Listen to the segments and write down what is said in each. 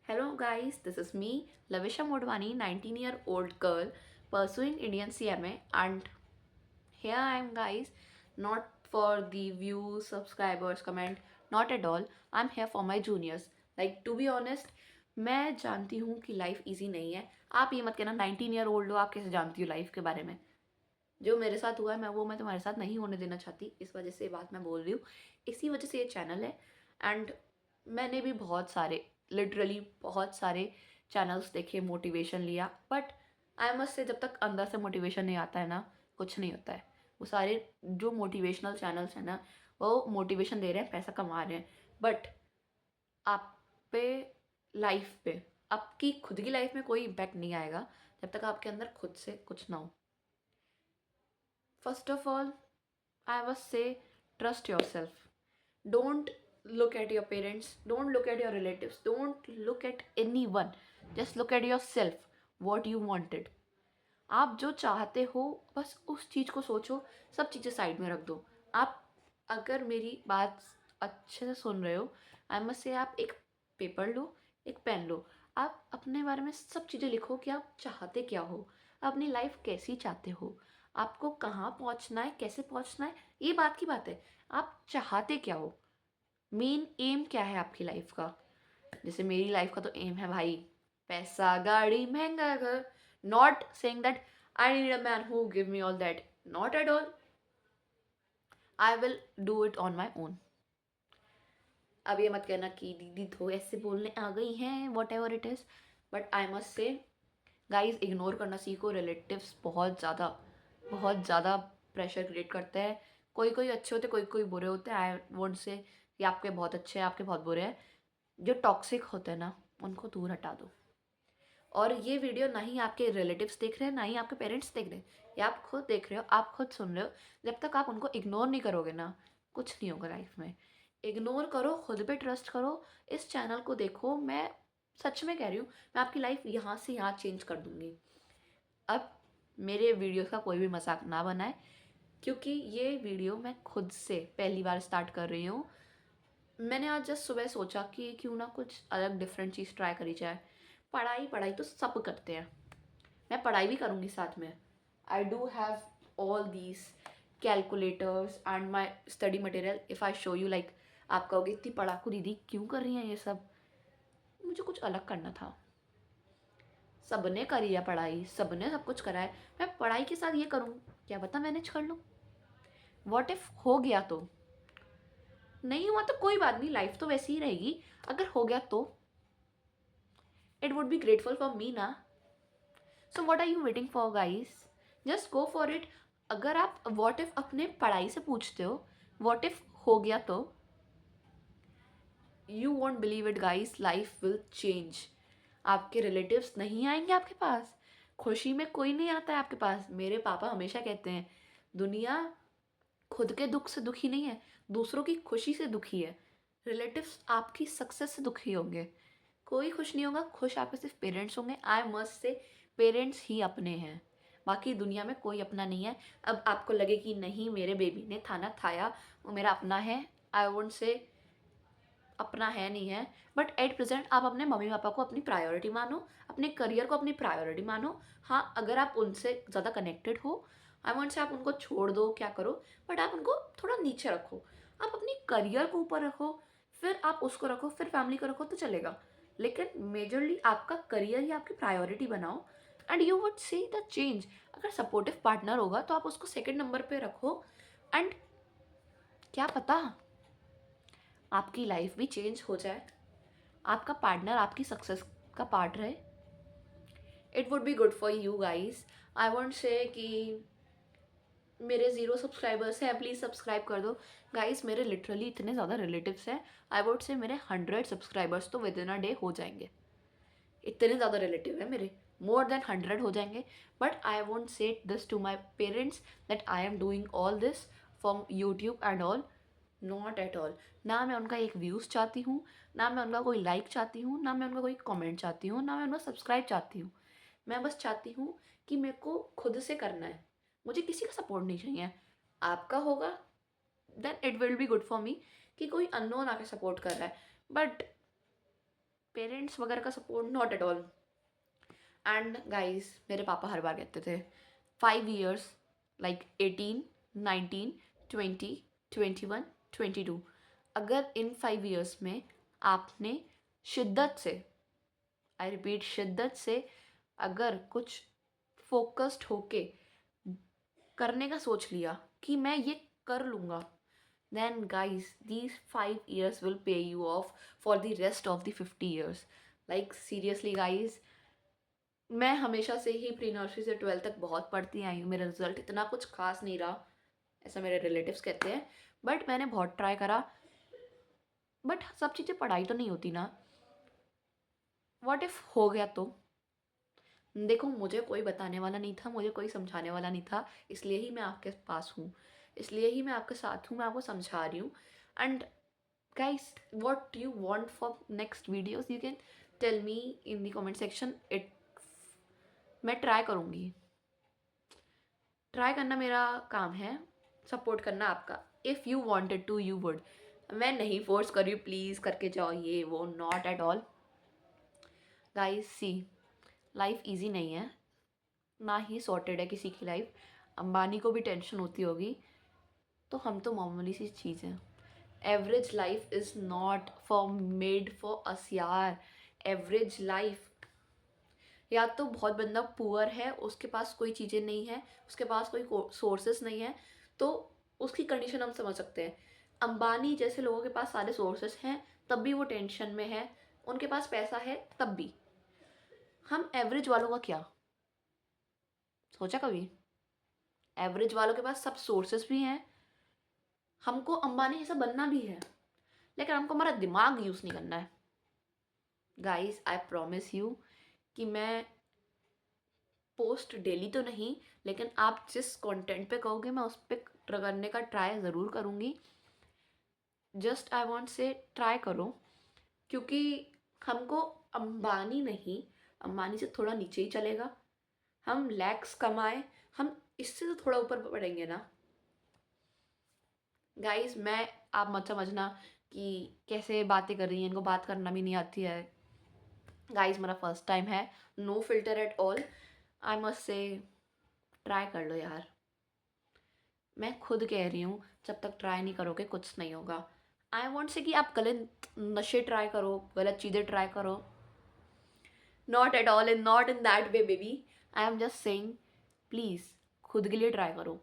Hello guys, this is me, Lavisha Modwani, 19-year-old girl pursuing Indian CMA, and here I am guys, not for the views, subscribers, comment, not at all. I'm here for my juniors. Like to be honest, मैं जानती हूँ कि life easy नहीं है. आप ये मत कहना 19 ईयर ओल्ड हो, आप कैसे जानती हो लाइफ के बारे में. जो मेरे साथ हुआ है मैं तुम्हारे साथ नहीं होने देना चाहती. इस वजह से ये बात मैं बोल रही हूँ. इसी वजह से ये चैनल है. एंड मैंने भी बहुत सारे, लिटरली बहुत सारे चैनल्स देखे, मोटिवेशन लिया, बट आई मस्ट से जब तक अंदर से मोटिवेशन नहीं आता है ना, कुछ नहीं होता है. वो सारे जो मोटिवेशनल चैनल्स हैं ना, वो मोटिवेशन दे रहे हैं, पैसा कमा रहे हैं, बट आप पे, लाइफ पे, आपकी खुद की लाइफ में कोई इम्पैक्ट नहीं आएगा जब तक आपके अंदर खुद से कुछ ना हो. First of all, I must say, trust yourself. Don't look at your parents, don't look at your relatives, don't look at anyone. Just look at yourself, what you wanted. आप जो चाहते हो बस उस चीज़ को सोचो, सब चीज़ें साइड में रख दो. आप अगर मेरी बात अच्छे से सुन रहे हो, आई मस्ट से, आप एक पेपर लो, एक पेन लो, आप अपने बारे में सब चीज़ें लिखो कि आप चाहते क्या हो, अपनी लाइफ कैसी चाहते हो, आपको कहाँ पहुँचना है, कैसे पहुँचना है, ये बात की बात है. आप चाहते क्या हो, मेन एम क्या है आपकी लाइफ का. जैसे मेरी लाइफ का तो एम है भाई, पैसा, गाड़ी, महंगा घर. Not saying that I need a man who give me all that, not at all. I will do it on my own. अब ये मत कहना कि दीदी तो ऐसे बोलने आ गई हैं, what ever it is. But I must से गाइज, इग्नोर करना सीखो. रिलेटिव्स बहुत ज़्यादा प्रेशर क्रिएट करते हैं. कोई कोई अच्छे होते, कोई कोई बुरे होते हैं. आई वोंट से कि आपके बहुत अच्छे हैं, आपके बहुत बुरे हैं. जो टॉक्सिक होते हैं ना, उनको दूर हटा दो. और ये वीडियो ना ही आपके रिलेटिव्स देख रहे हैं, ना ही आपके पेरेंट्स देख रहे हैं, ये आप खुद देख रहे हो, आप खुद सुन रहे हो. जब तक आप उनको इग्नोर नहीं करोगे ना, कुछ नहीं होगा लाइफ में. इग्नोर करो, खुद पे ट्रस्ट करो. इस चैनल को देखो, मैं सच में कह रही हूँ, मैं आपकी लाइफ यहाँ से यहाँ चेंज कर दूँगी. अब मेरे वीडियोस का कोई भी मजाक ना बनाए, क्योंकि ये वीडियो मैं खुद से पहली बार स्टार्ट कर रही हूँ. मैंने आज जस्ट सुबह सोचा कि क्यों ना कुछ अलग डिफरेंट चीज़ ट्राई करी जाए. पढ़ाई पढ़ाई तो सब करते हैं, मैं पढ़ाई भी करूँगी साथ में. I do have all these calculators and my study material. If I show you, like आप कहोगे इतनी पढ़ाकू दीदी क्यों कर रही हैं ये सब. मुझे कुछ अलग करना था. सबने करी है पढ़ाई, सबने सब कुछ करा है, मैं पढ़ाई के साथ ये करूँ, क्या पता मैनेज कर लूँ. वॉट इफ़ हो गया तो, नहीं हुआ तो कोई बात नहीं, लाइफ तो वैसी ही रहेगी. अगर हो गया तो it would be grateful for me ना. So what are you waiting for guys, just go for it. अगर आप वॉट इफ अपने पढ़ाई से पूछते हो, वॉट इफ हो गया तो, you won't believe it guys, life will change. आपके रिलेटिव्स नहीं आएंगे आपके पास. खुशी में कोई नहीं आता है आपके पास. मेरे पापा हमेशा कहते हैं, दुनिया खुद के दुख से दुखी नहीं है, दूसरों की खुशी से दुखी है. रिलेटिव्स आपकी सक्सेस से दुखी होंगे, कोई खुश नहीं होगा. खुश आपके सिर्फ पेरेंट्स होंगे. आई मस्ट से, पेरेंट्स ही अपने हैं, बाकी दुनिया में कोई अपना नहीं है. अब आपको लगे कि नहीं मेरे बेबी ने खाना खाया, वो मेरा अपना है, आई वोंट से अपना है नहीं है. बट एट प्रेजेंट आप अपने मम्मी पापा को अपनी प्रायोरिटी मानो, अपने करियर को अपनी प्रायोरिटी मानो. हाँ, अगर आप उनसे ज़्यादा कनेक्टेड हो, आई वॉन्ट से आप उनको छोड़ दो, क्या करो, बट आप उनको थोड़ा नीचे रखो. आप अपनी करियर को ऊपर रखो, फिर आप उसको रखो, फिर फैमिली को रखो तो चलेगा. लेकिन मेजरली आपका करियर ही आपकी प्रायोरिटी बनाओ, and you would see the change. अगर सपोर्टिव पार्टनर होगा तो आप उसको सेकेंड नंबर पे रखो, एंड क्या पता आपकी लाइफ भी चेंज हो जाए, आपका पार्टनर आपकी सक्सेस का पार्ट रहे. It would B good for you guys. I want से कि मेरे 0 सब्सक्राइबर्स हैं, प्लीज़ सब्सक्राइब कर दो. गाइज मेरे लिटरली इतने ज़्यादा रिलेटिव्स हैं, आई वुड से मेरे 100 सब्सक्राइबर्स तो विद इन अ डे हो जाएंगे. इतने ज़्यादा रिलेटिव है मेरे, मोर देन 100 हो जाएंगे. But I won't say this to my parents that I am doing all this for YouTube and all, not at all. ना मैं उनका एक व्यूज़ चाहती हूँ, ना मैं उनका कोई लाइक चाहती हूँ, ना मैं उनका कोई कमेंट चाहती हूँ, ना मैं उनका सब्सक्राइब चाहती हूँ. मैं बस चाहती हूँ कि मेरे को खुद से करना है, मुझे किसी का सपोर्ट नहीं चाहिए. आपका होगा then it will be good for me, कि कोई अननोन आके सपोर्ट कर रहा है. बट पेरेंट्स वगैरह का support not at all. And guys मेरे पापा हर बार कहते थे 5 years, लाइक 18, 19, 20, 21, 22, अगर इन 5 years में आपने शिद्दत से, आई रिपीट शिद्दत से, अगर कुछ फोकस्ड होके करने का सोच लिया कि मैं ये कर लूँगा, then guys these 5 years will pay you off for the rest of the 50 years. like seriously guys, मैं हमेशा से ही प्री नर्सरी से 12th तक बहुत पढ़ती आई हूँ, मेरा रिजल्ट इतना कुछ खास नहीं रहा, ऐसा मेरे रिलेटिव्स कहते हैं, बट मैंने बहुत ट्राई करा। बट सब चीज़ें पढ़ाई तो नहीं होती ना, व्हाट इफ़ हो गया तो? देखो मुझे कोई बताने वाला नहीं था, मुझे कोई समझाने वाला नहीं था, इसलिए ही मैं आपके पास हूँ, इसलिए ही मैं आपके साथ हूँ, मैं आपको समझा रही हूँ। And guys what you want for next videos you can tell me in the comment section. It मैं ट्राई करूँगी, ट्राई करना मेरा काम है, सपोर्ट करना आपका। If you wanted to you would, मैं नहीं फोर्स कर रही हूँ प्लीज़ करके जाओ ये वो, not at all. Guys see, life easy नहीं है, ना ही सॉर्टेड है किसी की लाइफ। अंबानी को भी टेंशन होती होगी, तो हम तो मामूली सी चीज़ हैं। Average life is not for made for us यार। एवरेज लाइफ, या तो बहुत बंदा पुअर है, उसके पास कोई चीज़ें नहीं है, उसके पास कोई सोर्सेस नहीं है, तो उसकी कंडीशन हम समझ सकते हैं। अंबानी जैसे लोगों के पास सारे सोर्सेस हैं तब भी वो टेंशन में है, उनके पास पैसा है तब भी। हम एवरेज वालों का क्या सोचा कभी? एवरेज वालों के पास सब सोर्सेस भी हैं, हमको अंबानी जैसा बनना भी है, लेकिन हमको हमारा दिमाग यूज़ नहीं करना है। गाइस आई प्रॉमिस यू कि मैं पोस्ट डेली तो नहीं, लेकिन आप जिस कंटेंट पे कहोगे मैं उस पर करने का ट्राई ज़रूर करूँगी। Just I want say try करो, क्योंकि हमको अंबानी नहीं, अंबानी से थोड़ा नीचे ही चलेगा। हम लैक्स कमाए, हम इससे तो थोड़ा ऊपर बढ़ेंगे ना। गाइस मैं, आप मत समझना कि कैसे बातें कर रही हैं, इनको बात करना भी नहीं आती है। गाइस मेरा फर्स्ट टाइम है, no filter at all. I must say try कर लो यार, मैं खुद कह रही हूँ, जब तक ट्राई नहीं करोगे कुछ नहीं होगा। आई वॉन्ट से कि आप गलत नशे ट्राई करो, गलत चीज़ें ट्राई करो, not at all, in not in that way baby. I am just saying please खुद के लिए ट्राई करो,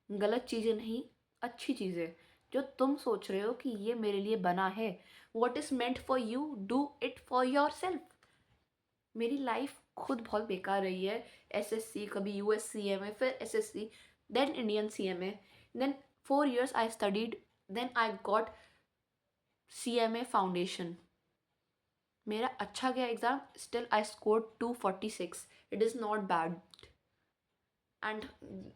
गलत चीज़ें नहीं, अच्छी चीज़ें जो तुम सोच रहे हो कि ये मेरे लिए बना है, what is meant for you, do it for yourself. मेरी लाइफ खुद बहुत बेकार रही है, एसएससी, कभी यूएस सीएमए, फिर SSC, then Indian CMA, then 4 years I studied, then I got CMA foundation. मेरा अच्छा गया exam, still I score 246, it is not bad. And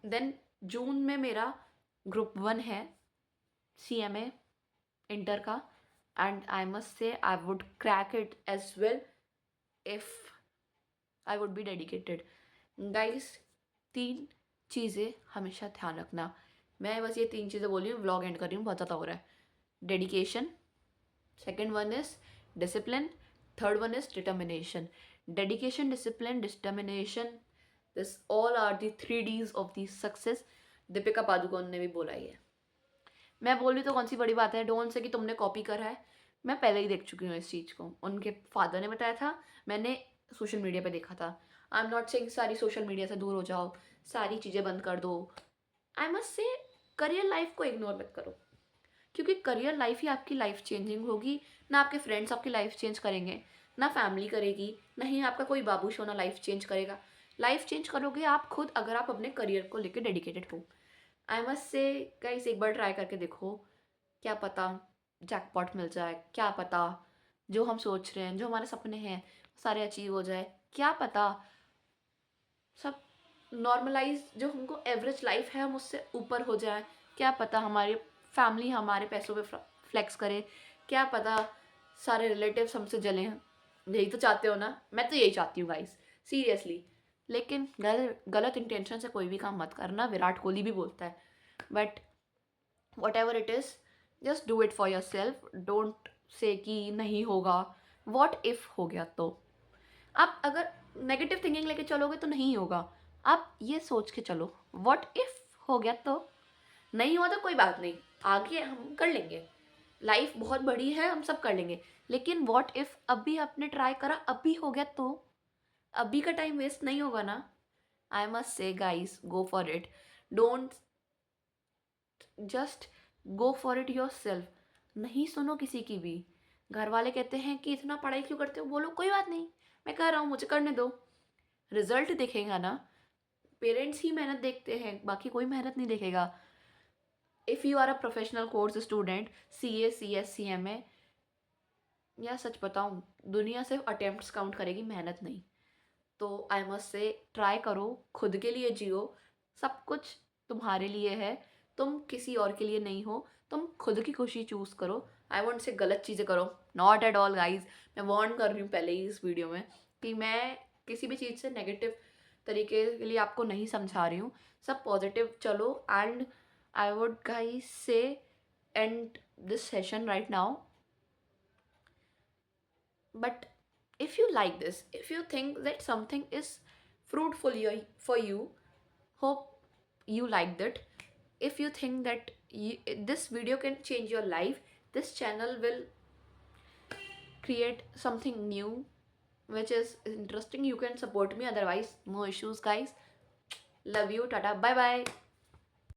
then June में मेरा ग्रुप 1 है सीएमए इंटर का, and I must say I would crack it as well if I would be dedicated. Guys 3 चीज़ें हमेशा ध्यान रखना, मैं बस ये 3 चीज़ें बोली हूँ, व्लॉग एंड कर रही हूँ, बहुत ज़्यादा हो रहा है। Dedication, second one is discipline, third one is determination. Dedication, discipline, determination, this all are the 3 Ds of the success. Deepika Padukone ने भी बोला ही है, मैं बोल रही तो कौन सी बड़ी बात है। डोंट से कि तुमने कॉपी करा है, मैं पहले ही देख चुकी हूँ इस चीज़ को, उनके फादर ने बताया था, मैंने सोशल मीडिया पे देखा था। आई एम नॉट सेइंग सारी सोशल मीडिया से दूर हो जाओ, सारी चीज़ें बंद कर दो। आई मस्ट से करियर लाइफ को इग्नोर मत करो, क्योंकि करियर लाइफ ही आपकी लाइफ चेंजिंग होगी। ना आपके फ्रेंड्स आपकी लाइफ चेंज करेंगे, ना फैमिली करेगी, ना ही आपका कोई बाबू शोना लाइफ चेंज करेगा। लाइफ चेंज करोगे आप खुद, अगर आप अपने करियर को लेकर डेडिकेटेड हो। आई मस्ट से गाइस एक बार ट्राई करके देखो, क्या पता जैकपॉट मिल जाए, क्या पता जो हम सोच रहे हैं, जो हमारे सपने हैं सारे अचीव हो जाए, क्या पता सब नॉर्मलाइज, जो हमको एवरेज लाइफ है हम उससे ऊपर हो जाए, क्या पता हमारी फैमिली हमारे पैसों पे फ्लेक्स करे, क्या पता सारे रिलेटिव्स हमसे जलें। यही तो चाहते हो ना, मैं तो यही चाहती हूँ गाइस, सीरियसली। लेकिन गलत इंटेंशन से कोई भी काम मत करना, विराट कोहली भी बोलता है। But what ever it is, just do it for your self, don't say कि नहीं होगा, वॉट इफ़ हो गया तो। आप अगर नेगेटिव थिंकिंग लेके चलोगे तो नहीं होगा। आप ये सोच के चलो, वॉट इफ़ हो गया तो। नहीं हुआ तो कोई बात नहीं, आगे हम कर लेंगे, लाइफ बहुत बड़ी है, हम सब कर लेंगे। लेकिन व्हाट इफ अभी आपने ट्राई करा, अभी हो गया तो, अभी का टाइम वेस्ट नहीं होगा ना। आई मस्ट से guys, go for it. Don't, just go for it your self. नहीं सुनो किसी की भी। घर वाले कहते हैं कि इतना पढ़ाई क्यों करते हो, बोलो कोई बात नहीं, मैं कर रहा हूँ, मुझे करने दो। रिजल्ट दिखेगा ना, पेरेंट्स ही मेहनत देखते हैं, बाकी कोई मेहनत नहीं देखेगा। If you are a professional course student, CA CS CMA, या सच बताऊँ, दुनिया सिर्फ अटेम्प्ट्स काउंट करेगी, मेहनत नहीं। तो आई मस्ट से ट्राई करो, खुद के लिए जियो, सब कुछ तुम्हारे लिए है, तुम किसी और के लिए नहीं हो, तुम खुद की खुशी चूज़ करो। आई वॉन्ट से गलत चीज़ें करो, नॉट एट ऑल गाइज। मैं वार्न कर रही हूँ पहले ही इस वीडियो में कि मैं किसी भी चीज़ से नेगेटिव तरीके के लिए आपको नहीं समझा रही हूँ, सब पॉजिटिव चलो। एंड आई वुड गाइज से and this session right now. But if you like this, if you think that something is fruitful for you, hope you liked it. If you think that this video can change your life, this channel will create something new which is interesting, you can support me. Otherwise, no issues, guys. Love you. Tata. Bye bye.